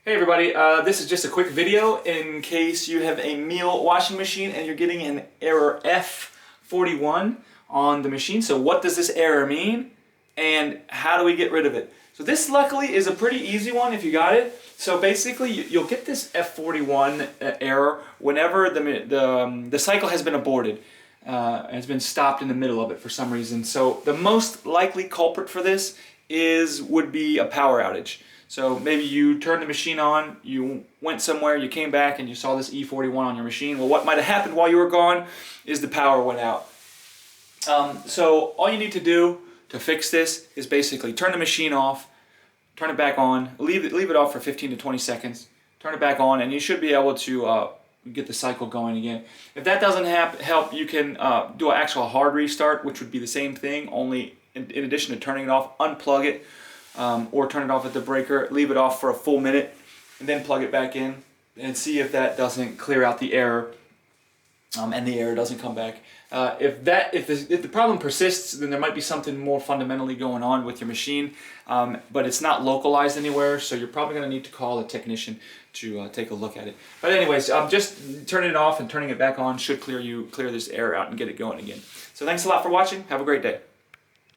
Hey everybody, this is just a quick video in case you have a Miele washing machine and you're getting an error F41 on the machine. So what does this error mean and how do we get rid of it? So this luckily is a pretty easy one if you got it. So basically you'll get this F41 error whenever the cycle has been aborted. Has been stopped in the middle of it for some reason. So the most likely culprit for this would be a power outage. So maybe you turned the machine on, you went somewhere, you came back and you saw this E41 on your machine. Well, what might have happened while you were gone is the power went out. So all you need to do to fix this is basically turn the machine off, turn it back on, leave it off for 15 to 20 seconds, turn it back on, and you should be able to get the cycle going again. If that doesn't help, you can do an actual hard restart, which would be the same thing, only in addition to turning it off, unplug it, or turn it off at the breaker, leave it off for a full minute, and then plug it back in and see if that doesn't clear out the error, and the error doesn't come back. If the problem persists, then there might be something more fundamentally going on with your machine, but it's not localized anywhere, so you're probably going to need to call a technician to take a look at it. But anyways, just turning it off and turning it back on should clear this error out and get it going again. So thanks a lot for watching. Have a great day.